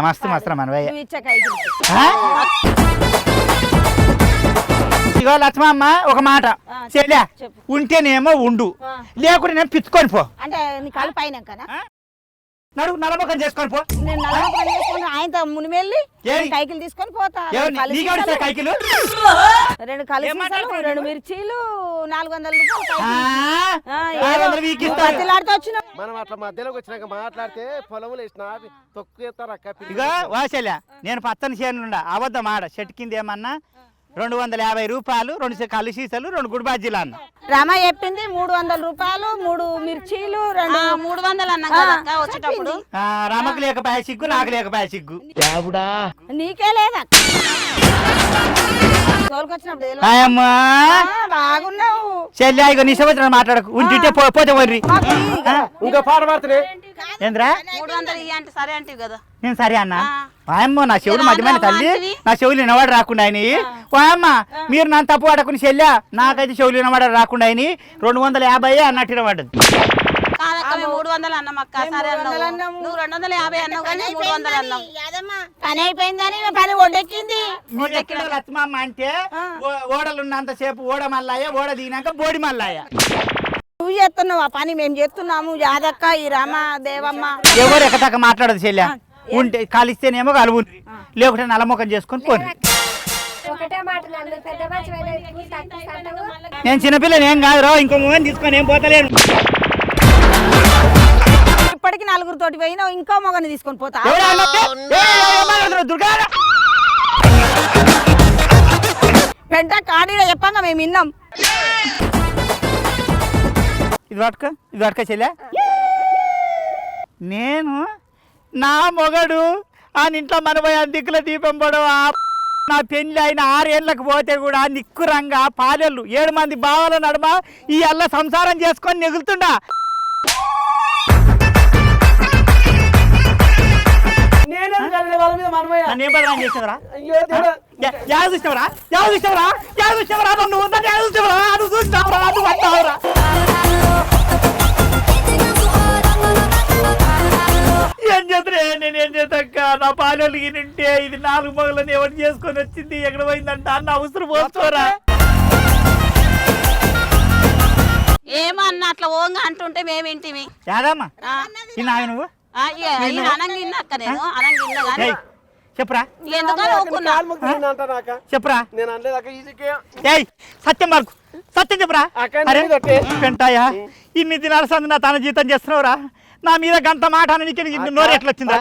మస్తు మస్తు మనవయ్య ఇగో లక్ష్మమ్మ ఒక మాట చెల్లా ఉంటేనేమో ఉండు లేకుంటే నేను పిచ్చుకొని పో అంటే నీ కాలు పైన నడుగు నలమకం చేసుకొని పో ఆయనతో మునిమెళ్ళి కైకిలు తీసుకొని పోతా కైకిలు 2 కలిసి 2 మిర్చీలు 400 రూపాయలు మనం అట్లా మధ్యలోకి వచ్చినాక మాట్లాడితే పొలములు వేసిన తొక్కుతారు అక్క. ఇగో వాసల్య నేను పచ్చని చేనుండ అబద్ధం ఆడ చెట్టు కింద ఏమన్నా 250 రూపాయలు 2 కళ్ళు సీసాలు 2 గుడి బాజీలు అన్న. రమ చెప్పింది 300 రూపాయలు 3 మిర్చీలు 300 అన్నా వచ్చేటప్పుడు. రమకు లేకపోయా సిగ్గు నాకు లేకపోయా సిగ్గు నీకే లేదా బాగున్నావు చెల్లి ఇక నీ సంవత్సరం మాట్లాడకు ఉంటే పోతే వర్రి ఇంకా పాట పాడుతున్నాయి ఏంద్రా 300 అంటే సరే అంటే కదా నేను సరే అన్న వాయమ్మ నా చెవులు మధ్యమైన తల్లి నా చెవులు వినవాడు రాకుండా ఆయన వాయమ్మ మీరు నన్ను తప్పు పడకుని చెల్లా నాకైతే చెవులు వినవాడు రాకుండా ఆయన 250 అన్నట్టు వినవాడు 300 అన్నమక్క సరే అన్నావు నువ్వు 250 అన్నావు కానీ 300 అన్నావు పని అయిపోయిందని పని ఒడ్డెక్కింది లక్ష్మమ్మ అంటే ఓడలు ఉన్నంతసేపు ఓడ మల్లాయ ఓడ దిగినాక బోడి మల్లాయ నువ్వు చేస్తున్నావు ఆ పని మేము చేస్తున్నాము యాదక్క ఈ రామ దేవమ్మ ఎవరు ఎక్కదాకా మాట్లాడదు చెల్లె ఉంటే కలిస్తేనేమో కలువు లేకుంటే నల్లమొక్కం చేసుకొని పోను నేను చిన్నపిల్లని ఏం కాదు రా ఇంకో మొగని తీసుకొని ఏం పోతలేను ఇప్పటికి 4 తోటి పోయినా ఇంకో మొగని తీసుకొని పోతా పెంట కాడీలో చెప్పంగా మేము విన్నాం ఇది పట్టుక చెల్లె నేను నా మొగడు ఆ ఇంట్లో మనపోయి దిక్కుల దీపం పడు నా పెళ్లి అయిన 6 ఏళ్ళకు పోతే కూడా నిక్కురంగా పాలెళ్ళు 7 మంది బావల నడుమ ఈ అల్ల సంసారం చేసుకొని నెగులుతుండా ఏం చేద్దరే నేనేం చేద్దక్క నా పాలెళ్ళకి నింటే ఇది 4 మొగలని ఎవరు చేసుకొని వచ్చింది ఎక్కడ పోయిందంట అన్న అవసరం పోసుకోరా ఏమన్నా అట్లా ఓంగా అంటుంటే మేమేంటివి యాదమ్మా నాయ నువ్వు చెప్పరా చెప్పరా సత్యం మార్కు సత్యం చెప్పరా పెంటాయా ఇన్ని దినాల సంది నా తన జీతం చేస్తున్నావురా నా మీద గంట మాట నోరు ఎట్లా వచ్చిందా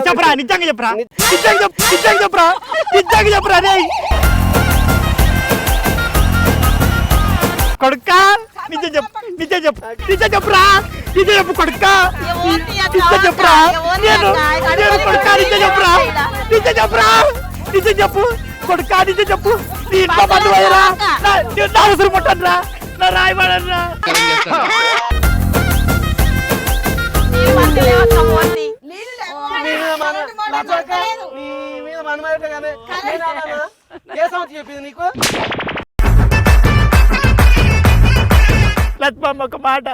చెప్పరా నిజంగా చెప్పరా నిజంగా చెప్పరా రే కొడుకా నిజం చెప్పురా నిజం చెప్పు కొడుకా నిజం చెప్పురా నేను కొడుకా నిజం చెప్పు కొడుకా నిజం చెప్పు నీ ఇంట్లో బంధు పోయరా నా అవసరం ముట్టనరా నా రాయబడరా చెప్పింది నీకు లక్ష్మమ్మ ఒక మాట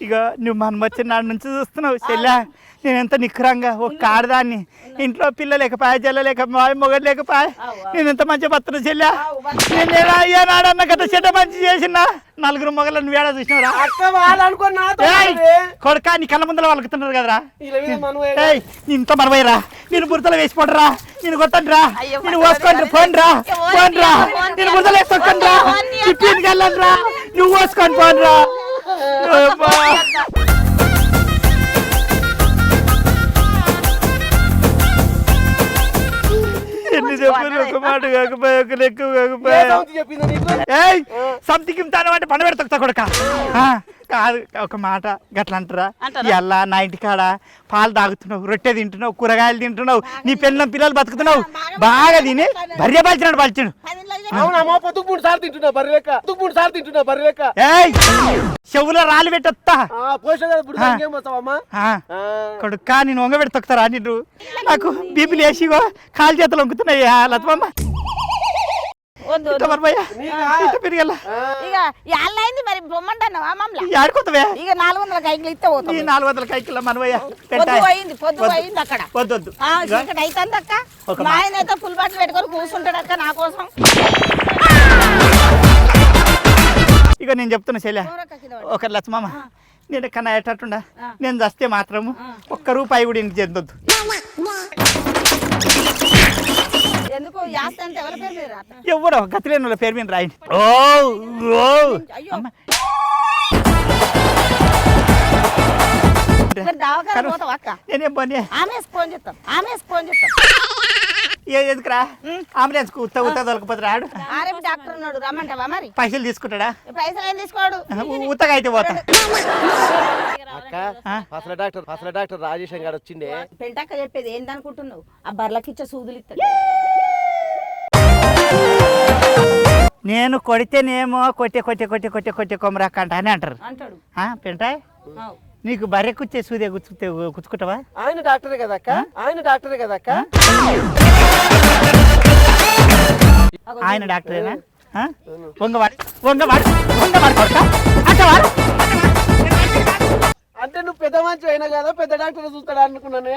ఇక నువ్వు మనం వచ్చిన నాడు నుంచి చూస్తున్నావు చెల్లా నేను ఎంత నిఖరంగా ఒక ఆడదాన్ని ఇంట్లో పిల్ల లేకపోయా జల్ల లేక మొగడు లేకపోయా నేను ఎంత మంచిగా బతున్నా చెల్లా నేను ఏ నాడన్న గత చెడ్డ మంచి చేసిన 4 మొగలను వేడ చూసినవరా కొడుకా నీ కళ్ళ ముందర వాళ్ళకుతున్నారు కదరా ఇంత మనవయ్యరా నేను బురదలో వేసిపోడరా నేను కొట్టండి రా నేను పోసుకోండి పోండిరా నేను బురదలో వేసుకోండి రా చిప్పికి వెళ్ళండి రా నువ్వు పోసుకొని పోండిరా ఎన్ని చెప్పారు ఒక మాట కాకపోయా ఒక లెక్క కాకపోయా సంథింగ్ ఇమ్తాను అంటే పని పెడతా కొడుక కాదు ఒక మాట గట్లా అంటారా ఎలా నా ఇంటికాడ పాలు తాగుతున్నావు రొట్టె తింటున్నావు కూరగాయలు తింటున్నావు నీ పిల్లలు బతుకుతున్నావు బాగా తిని భార్య బాల్చినాడు బాల్చాడు చెవులో రాళ్ళు పెట్టొస్తా కొడుకా నేను వంగ పెడతారా నిన్ను నాకు బీపీలు వేసిగో కాలు చేతులు వంగుతున్నాయి లతమ్మ వద్దు ఇట్లా మరి భయ్యా ఇట్లా పెరిగల ఇక అయింది మరి బొమ్మంటున్నావా మమ్మల్ని ఆడుకోతావే ఇక 400 కైకిలు ఇస్తే పోతాం ఈ 400 కైకిల మన భయ్యా పొద్దు అయింది అక్కడ వద్దు వద్దు చీకటి అవుతుంది అక్క మా ఆయన అయితే ఫుల్ బాటిల్ పెట్టుకొని కూర్చుంటాడు అక్క నా కోసం ఇక నేను చెప్తున్నా శైలే ఒక లచ్చమామ నేను కన్నా ఎట్టకుండా నేను చస్తే మాత్రము ₹1 కూడా ఇంటికి చెందొద్దు ఎందుకు యాస్త అంటే ఎవరి పేరు మీద రాస్తా? ఎవడో గతిలేని వాళ్ళ పేరు మీద రాయండి ఓ అయ్యో దావకాడ పోతావా అక్క నేనేం పని ఆమె ఫోన్ చెప్తాం ఎందుకురా అంబులెన్స్ ఉత్త దొరకపోతే రాడు ఆర్ఎం డాక్టర్ ఉన్నాడు రమ్మంటావా మరి పైసలు తీసుకుంటాడా పైసలు ఏం తీసుకోడు ఉత్తగా అయితే పోతా అక్క అసలు డాక్టర్ రాజేశం గారు వచ్చిండే పెంటక్క చెప్పేది ఏందనుకుంటున్నావు ఆ బర్లకిచ్చే సూదులు ఇస్తాడు నేను కొడితేనేమో కొట్టే కొమ్మరాక అని అంటారు పెంటాయ్ నీకు బర్రె కుచ్చే సూదే కుచ్చుకుంటావా ఆయన డాక్టరే కదక్క ఆయన డాక్టరేనా వంగవాడు కొడతా అంటవాడు అంటే నువ్వు పెద్ద మంచి అయినా కదా పెద్ద డాక్టర్ చూస్తాడు అనుకున్నాను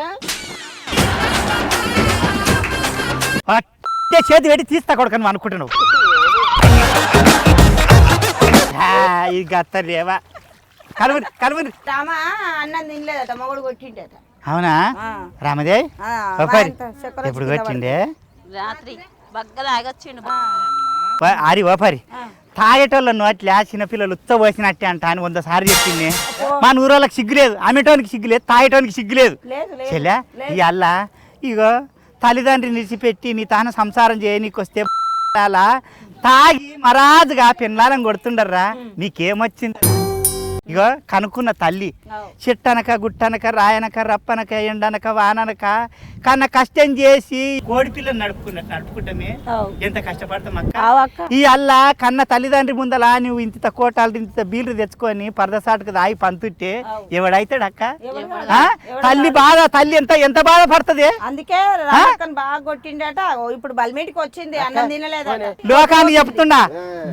చేతి పెట్టి తీస్తా కొడుకను అనుకుంటున్నావు ఇక అత్తలేవా కలువరి రామా అన్నం తినలేదట మొగుడు కొట్టిండట అవునా రామదేవ్ ఎప్పుడు కొట్టిండే రాత్రి బగ్గ తాగొచ్చిండు ఆరి ఓపరి తాగేటోళ్ళను అట్లా చిన్నపిల్లలు ఉచ్చబోసినట్టే అంట అని 100 సార్లు చెప్పింది మా ఊరోళ్ళకి సిగ్గులేదు అమ్మేటోనికి సిగ్గులేదు తాగేటోనికి సిగ్గులేదు చెల్లె ఇవాళ ఇగో తల్లిదండ్రిని నిలిచిపెట్టి నీ తాను సంసారం చేయనీకి వస్తే అలా తాగి మరాజుగా పిల్లలను కొడుతుండర్రా నీకేమొచ్చింది ఇగో కనుక్కున్న తల్లి చెట్టనక గుట్టనక రాయనక రప్పనక ఎండనక వాననక కన్నా కష్టం చేసి కోడి పిల్లని నడుపుకుంటామే ఎంత కష్టపడతాం అక్క ఈ అల్లా కన్న తల్లిదండ్రి ముందలా నువ్వు ఇంత కోటాలు ఇంత బీలు తెచ్చుకొని పరదసాటుకు దాగి పంతుంటే ఎవడైతాడు అక్క తల్లి ఎంత బాధపడుతుంది అందుకే బాగా కొట్టిండట ఇప్పుడు బల్మేటికి వచ్చింది అన్నం తినలేదట లోకాన్ని చెప్తున్నా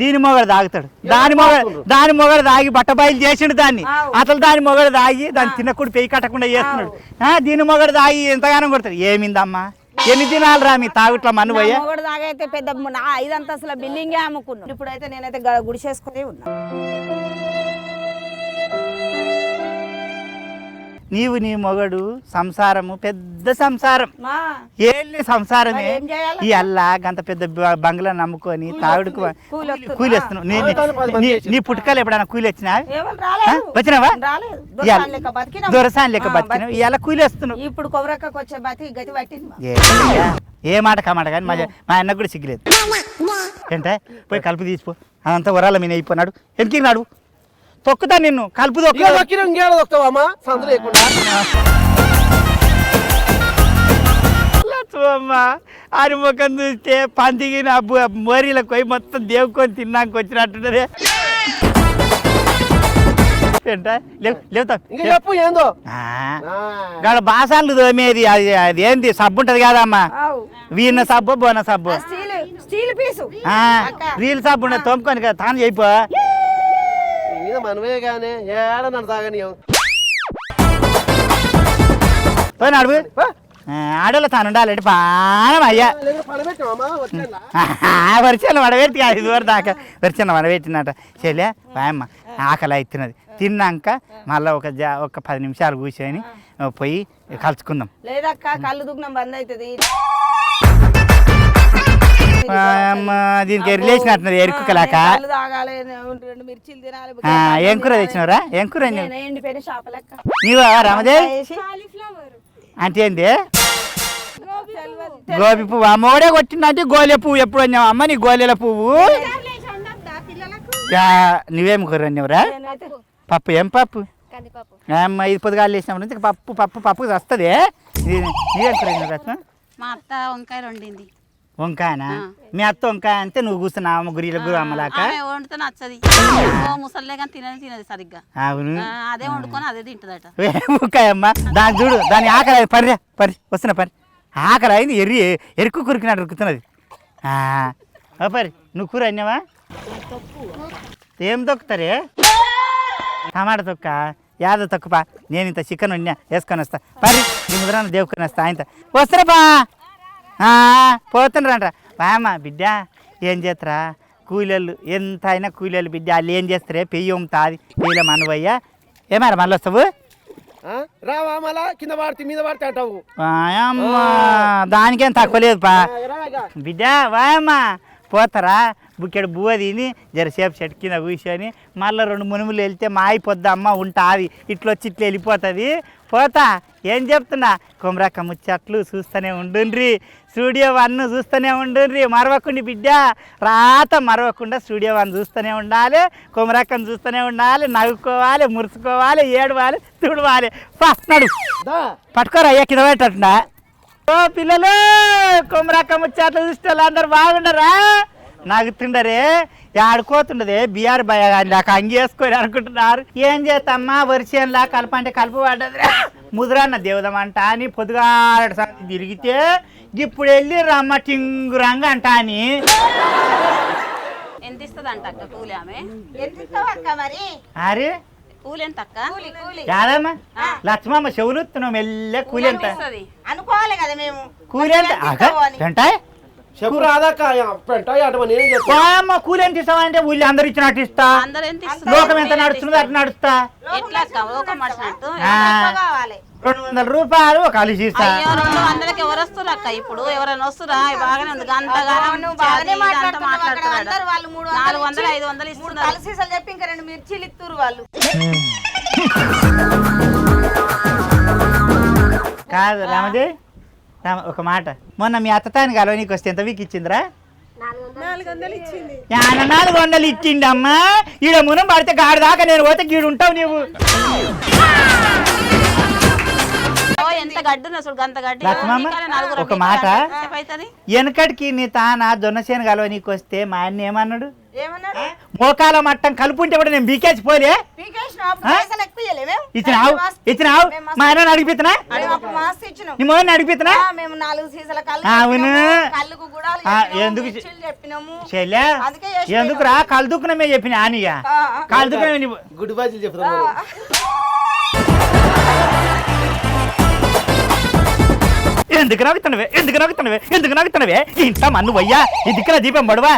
దీని మొగడు తాగుతాడు దాని మొగడు తాగి బట్ట బయలు చేసిండు దాన్ని అసలు దాని మొగడు తాగి దాన్ని తినకుడు పెయి కట్టకుండా చేస్తున్నాడు దీని మొగడు తాగి ఎంతగానో కొడతాడు ఏమిందమ్మా ఎన్ని దినాలు రా మీ తాగుట్లా మన్ను పోయా మొగడు తాగైతే పెద్ద 5 అంతస్తుల బిల్డింగే అమ్ముకున్నాడు ఇప్పుడైతే నేనైతే గుడిసేసుకునే ఉన్నా నీవు నీ మొగడు సంసారము పెద్ద సంసారం ఏళ్ళని సంసారమే ఈ అల్లా గంత పెద్ద బంగ్లా నమ్ముకొని తాగుడుకు కూలి వస్తున్నావు నీ పుట్టుకలు ఎప్పుడైనా కూలి వచ్చినా వచ్చినావా దొరసాని లెక్క బతికినావు ఇలా కూలి వస్తున్నావు ఇప్పుడు కొబ్బరికాయకు వచ్చే బతికి గతి పట్టింది ఏ మాట కామాట కానీ మా అన్న కూడా సిగ్గులేదు ఏంటే పోయి కలుపు తీసిపో అదంతా వరాల మీద అయిపోయినాడు ఎందుకు నాడు తొక్కుతా నిన్ను కలుపు దొక్కుతావమ్మా సందు లేకుండా ఆరి ముఖం చూస్తే పందికి నా మోరీలకు పోయి మొత్తం దేవుకొని తిన్నాక వచ్చినట్టున్నదే చెప్పు ఏందో బాసాలు తోమేది అది ఏంది సబ్బు ఉంటది కదమ్మా వీణ సబ్బు బోన సబ్బు రీల్ సబ్బు ఉండదు తోముకొని కదా తాను అయిపో మనమే కానీ ఏడ నన్ను తాగని నడువు ఆడలో తాను ఉండాలంటే బాగా అయ్యా వరిచన్న వడబెట్టి కాదు ఇదివరకు దాకా వరిచన్న వడబెట్టినట చెల్లె బాయమ్మ ఆకలి అవుతున్నది తిన్నాక మళ్ళీ ఒక 10 నిమిషాలు కూర్చొని పోయి కలుసుకుందాం లేదక్క కళ్ళు దుగ్నం బంద్ అవుతుంది దీనికి రిలేషన్ అంటున్నది ఎరుకులాక ఏం కూర తెచ్చినవరా ఏం కూర నీవా రామదేవ్ అంటే ఏంది గోబి పువ్వు అమ్మోడే కొట్టిందంటే గోలె పువ్వు ఎప్పుడు అన్నావు అమ్మ నీ గోలెల పువ్వు నువ్వేం కూర అన్నావురా పప్పు ఏం పప్పు అమ్మ ఇది పొద్దుగాలు వేసినప్పుడు నుంచి పప్పు వస్తుంది నీవేం కూర రత్న మా అత్త వంకాయ వండింది వంకాయనా మీ అత్త వంకాయ అంటే నువ్వు కూర్చున్నావు గురిల గురు అమ్మలాక వండితే నచ్చది ముసల్లే కానీ తినది సరిగ్గా అవును అదే వండుకొని అదే తింటదట వంకాయ అమ్మ దాని చూడు దాని ఆకలి పరి వస్తున్నా పరి ఆకలి అయింది ఎరుకు కురికినట్టు ఉరుకుతున్నది పరి నువ్వు కూర అన్నావా? ఏం తొక్కుతారే? టమాటా తొక్క యాద తొక్కుపా. నేను ఇంత చికెన్ ఉన్నా వేసుకొని వస్తా. పరి నీ ముద్రాన్ని దేవుకొని వస్తా. ఆయన వస్తారా పోతుండ్రంట. బామ్మ బిడ్డ ఏం చేస్తారా కూలీలు ఎంత అయినా కూలీలు బిడ్డ వాళ్ళు ఏం చేస్తారే పెయ్యి అమ్ముతుంది పెయ్యిలో మనవయ్యా. ఏమారా మళ్ళీ వస్తావు? రావా మళ్ళా కింద పడితే మీద పడితే అంటావు. వాయమ్మ దానికేం తక్కువ లేదు పా బిడ్డ. వాయమ్మ పోతారా బుక్కెడు బువ్వ తిని జరసేపు చెట్టు కింద కూర్చొని మళ్ళీ 2 మునుములు వెళ్తే మా అయిపోద్ది అమ్మ ఉంటుంది. ఇట్లా వచ్చి ఇట్లా వెళ్ళిపోతుంది. పోతా ఏం చెప్తున్నా కొమరక్క ముచ్చట్లు చూస్తూనే ఉండుండ్రి. స్టూడియో 1 చూస్తూనే ఉండుండ్రి. మరవకుండి బిడ్డ రాత మరవకుండా స్టూడియో 1 చూస్తూనే ఉండాలి. కొమరక్కను చూస్తూనే ఉండాలి. నవ్వుకోవాలి, మురుసుకోవాలి, ఏడవాలి, తుడవాలి. నడు పట్టుకోరా అయ్యా కింద పెట్టట్టున్నా. ఓ పిల్లలు కొమరక్క ముచ్చట్లు చూస్తే అందరు బాగుండరా? నవ్వుతుండరే ఆడుకోతుండదే బిఆర్ భయ నాకు అంగేసుకొని అనుకుంటున్నారు. ఏం చేస్తామ్మా వరిసేనులా కలపంటే కలుపు పడ్డది ముదురన్న దేవుదమంట అని పొద్దుగాడ తిరిగితే ఇప్పుడు వెళ్ళి రమ్మ టింగురంగ అంట అని. ఎంత ఇస్తుంది అంట అక్క కూలి ఆమె? అరే కూలి ఎంత అక్క? యాదమ్మా లక్ష్మమ్మ చెవులుతున్నావు మెల్లె కూలి ఎంత అనుకోవాలి కదా మేము. కూలి ఎంత చెప్పు రాదాక కూలి ఎంత ఇస్తావా అంటే ఊళ్ళో అందరు ఇచ్చినట్టు ఇస్తా. లోకం ఎంత నడుస్తుందో అట్లా నడుస్తా. ఎట్లా అక్క లోకం నడిచినట్టు? 200 రూపాయలు కలిసి ఇస్తా. 200కి ఎవరు వస్తారు అక్క? ఇప్పుడు ఎవరైనా వస్తురా? బాగానే ఉంది. గంటగానం మాట్లాడుతున్నారు. 400 500 ఇస్తున్నారు. చెప్పి ఇంకా 2 మిర్చీలు ఇస్తున్నారు వాళ్ళు. కాదు రామదే ఒక మాట, మొన్న మీ అత్తతానికి కలవనీకి వస్తే ఎంత వీక్ ఇచ్చిందిరా? 400 ఇచ్చిండి అమ్మా. ఈడ మునం పడితే గాడి దాకా నేను పోతే గీడు ఉంటావు నీవు. ఎంత గడ్డు గంత గడ్డి. ఒక మాట, వెనకటికి నీ తాన జొన్నసేను కలవనీకి వస్తే మా ఆయన ఏమన్నాడు? మోకాల మట్టం కలుపుంటే కూడా నేను బీకేసి పోలే ఇచ్చినావు ఇచ్చినావు. మా ఆయన అడిగిపోతున్నా నీ మోహన్ అడిగిపోతున్నా. అవును ఎందుకు చెల్లె ఎందుకు రా కళ్ళు దుక్కునమే చెప్పిన ఆనియా కళ్ళు దుక్కునమే గుడి బాజీలు చెప్తా. ఎందుకు నవ్వుతున్నావే ఎందుకు నవ్వుతున్నావే ఎందుకు నవ్వుతున్నావే? ఇంట్లో మన్ను వయ్యా ఈ దిక్కున దీపం పడవా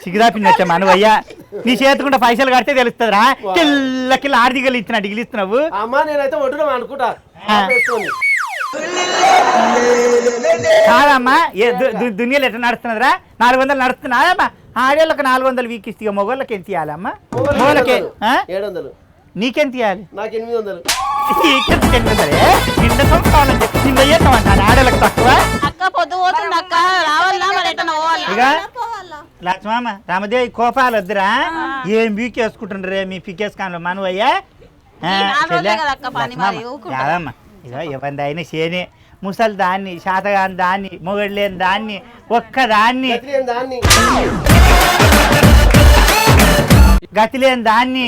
సిగ్గుదాపింది వచ్చా మనవయ్యా. నీ చేతుకుంటే పైసలు కడితే తెలుస్తుందిరా. కిల్ల కిల్ల 6 దిగలు ఇస్తున్నా డిగిలిస్తున్నావు. అమ్మా నేనైతే ఒడ్డున అనుకుంటా కాదమ్మా దునియాలు ఎట్లా నడుస్తున్నదిరా? 400 నడుస్తున్నాదమ్మా. ఆడేళ్ళకి 400 వీక్ ఇస్తే మొగోళ్ళకి ఎంత ఇవ్వాలమ్మా? మొగోళ్ళకి 700. నీకెంత ఇవ్వాలి? నాకు 800. ఆడేళ్ళకి తక్కువ. ఇక లక్ష్మమ్మ రామదేవి కోపాలు వద్దురా. ఏం బీకేసుకుంటుండ్రే మీ పికేసుకాన్లో మనవయ్యా. కాదమ్మా ఇక ఎవరిది అయినా చేనే ముసలి దాన్ని శాతగాని దాన్ని మొగడు లేని దాన్ని ఒక్కదాన్ని గతి లేని దాన్ని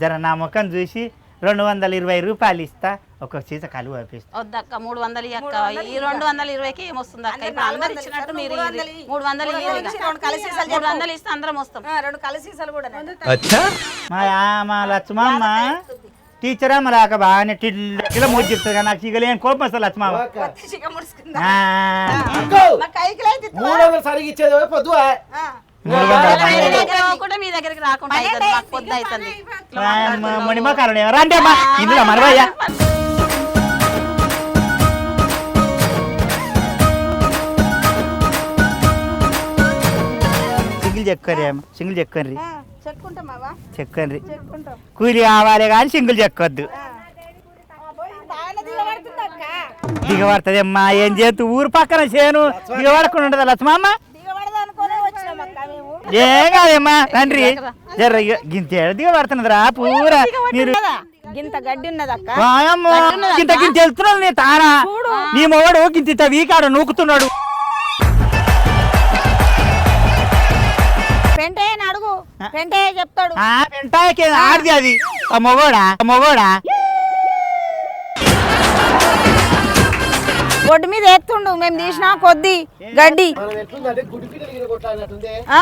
జర నా ముఖం చూసి 220 రూపాయలు ఇస్తా. ఒక సీస కలువ పంపిస్తా. వద్దక్క 300 అక్క. ఈ 220కి ఏమొస్తుంది అక్క? ఇప్పుడు అందరు ఇచ్చినట్టు మీరు 300 ఇస్తే అందరం వస్తాం. 2 కలసీసాలు కూడా. మా లక్ష్మమ్మ టీచరా మళ్ళాక బాగానే టిల్ల మూడు చెప్తుంది కదా. నాకు చిగలేని కోపం వస్తుంది లక్ష్మమ్మ. 300 సరిగి ఇచ్చేది పొద్దు. మీ దగ్గరికి రాకుండా పొద్దు అవుతుంది. మొండిమా కారణం ఎవరా అంటే అమ్మా ఇందులో మరవయ్యా. సింగిల్ చెక్కండి చెక్కండి కూలి కావాలి కానీ సింగిల్ చెక్కొద్దు. దిగబడుతుంది అమ్మా. ఏం చేస్తూ ఊరు పక్కన చేను దిగబడకుండా ఉండదా లక్ష్మమ్మ? ఏం కాదమ్మా తండ్రి జర్ర గింత దిగబడుతున్నదిరా పూరా. మీరు గింత గడ్డి ఉన్నదక్క. గింత గింత వెళ్తున్నాడు నీ తానా. నీ మొగడు గింత వీకాడు నూకుతున్నాడు. పెంటయ్య అడుగు, పెంటయ్య చెప్తాడు. పెంటాయకి ఆడిది అది మొగోడా ఒడ్డు మీద ఎత్తుండు మేము తీసినా కొద్ది గడ్డి మనం ఎట్లుందంటే గుడి పిల్లలు కొట్లాడినట్టుంది. ఆ.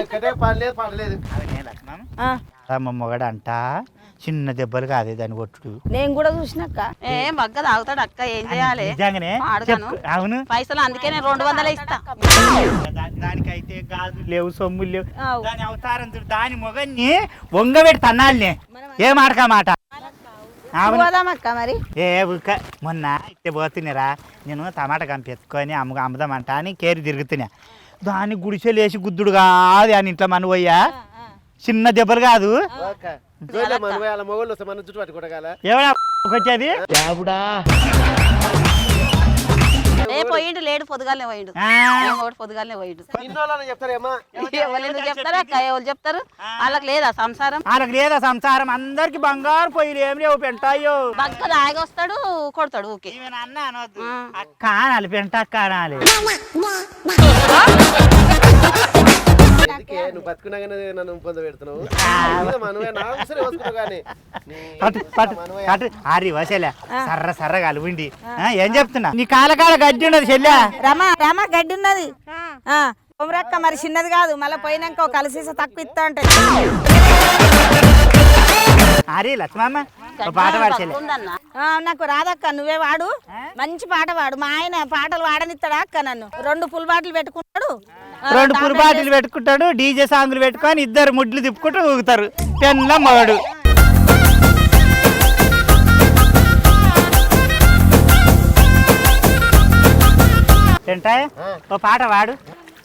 ఎక్కడే పడలేదు పడలేదు. ఆ. మొగడు అంట చిన్న దెబ్బలు కాదే దాన్ని కొట్టుడు. నేను కూడా చూసినాక ఏం బగ్గ తాగుతాడు అక్క, ఏం చేయాలి? నిజంగానే పాడుగాను. అవును. పైసలు అందుకే నేను 200 ఇస్తా. దానికైతే గాజులు లేవు, సొమ్ములు లేవు. ఆవు. దాని అవతారం చూడు, దాని మొగన్ని వంగబెట్టి తన్నాలినే. ఏ మాటకా మాట. పోదామక్క మరి. ఏ ఊక మొన్న ఇట్టే పోతున్నారా, నేను టమాటా కంపి ఎత్తుకొని అమ్ముదామంట అని కేరి తిరుగుతున్నా. దాన్ని గుడిసెలు వేసి గుద్దుడు కాదు అని ఇంట్లో మన పోయ్యా. చిన్న దెబ్బలు కాదు. మన మొగోళ్ళు వస్తే మన చుట్టూ పట్టుకోగల ఎవడా వచ్చేది. ఏ పోయిండు లేడు, పొద్దుగాలనే పోయిండు. పొద్దుగాలనే పోయిండు. ఇన్నోళ్ళని చెప్తారేమా? ఎవరు ఎందుకు చెప్తారు అక్క? ఎవరు చెప్తారు? వాళ్ళకి లేదా సంసారం? వాళ్ళకి లేదా సంసారం? అందరికి బంగారు పొయ్యిలు ఏం లేవు, పెంటాయో. బగ్గ దాగి వస్తాడు, కొడతాడు. ఓకే అన్న అనొద్దు, అక్క అనాలి, పెంట అక్క అనాలి. నువ్వు బతుకున్నాగానే నన్ను పొంద పెడుతున్నావు. ఆరి వసలే సర్ర సర్ర కలుగుండి ఏం చెప్తున్నా. నీ కాల గడ్డి ఉన్నది చెల్లె. రమ గడ్డి ఉన్నది. కొమరక్క మరి చిన్నది కాదు, మళ్ళీ పోయినాక కలిసి తక్కువ ఇస్తా అంటే. అరే లక్ష్మమ్మ పాట పాడు చెల్లె. నాకు రాదక్క, నువ్వే వాడు, మంచి పాట పాడు. మా ఆయన పాటలు వాడనిస్తాడా అక్క? నన్ను 2 ఫుల్ బాటిల్ పెట్టుకుంటాడు, 2 పుల్ బాటిల్ పెట్టుకుంటాడు, డీజే సాంగులు పెట్టుకొని 2 ముడ్లు తిప్పుకుంటూ ఊగుతారు. పెన్న మగడు. ఏంటాయ్ ఓ పాట వాడు.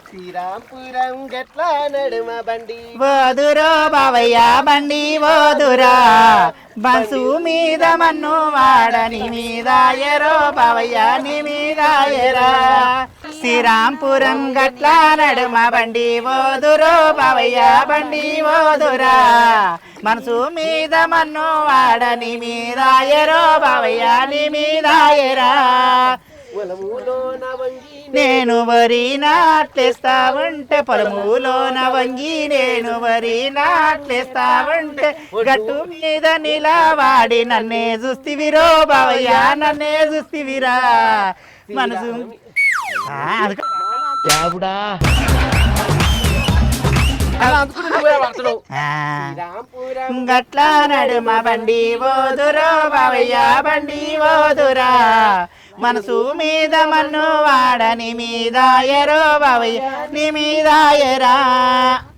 శ్రీరాంపురం గట్ల నడుమ బండి ఓదురో బావయ్య బండి ఓదురా, బస్సు మీద మన్ను వాడని మీద ఎరో బావయ్య నీ మీద ఎరా. శ్రీరాంపురం గట్ల నడుమ బండి ఓదురో బావయ్య బండి ఓదురా, మనసు మీద మన్ను వాడని మీద ఎరో బావయ్య నీ మీద ఎరా. నేను వరి నాట్లేస్తా ఉంటే పొలములోన వంగి, నేను వరి నాట్లేస్తా ఉంటే గట్టు మీద నిలవాడి నన్నే చూస్తివిరో బావయ్య నన్నే చూస్తివిరా. మనసు గట్ల నడుమ బండి ఓదురో బావయ్య బండి ఓదురా, మనసు మీద మన్ను వాడని మీద ఎరో బావయ్య నీ మీద ఎరా.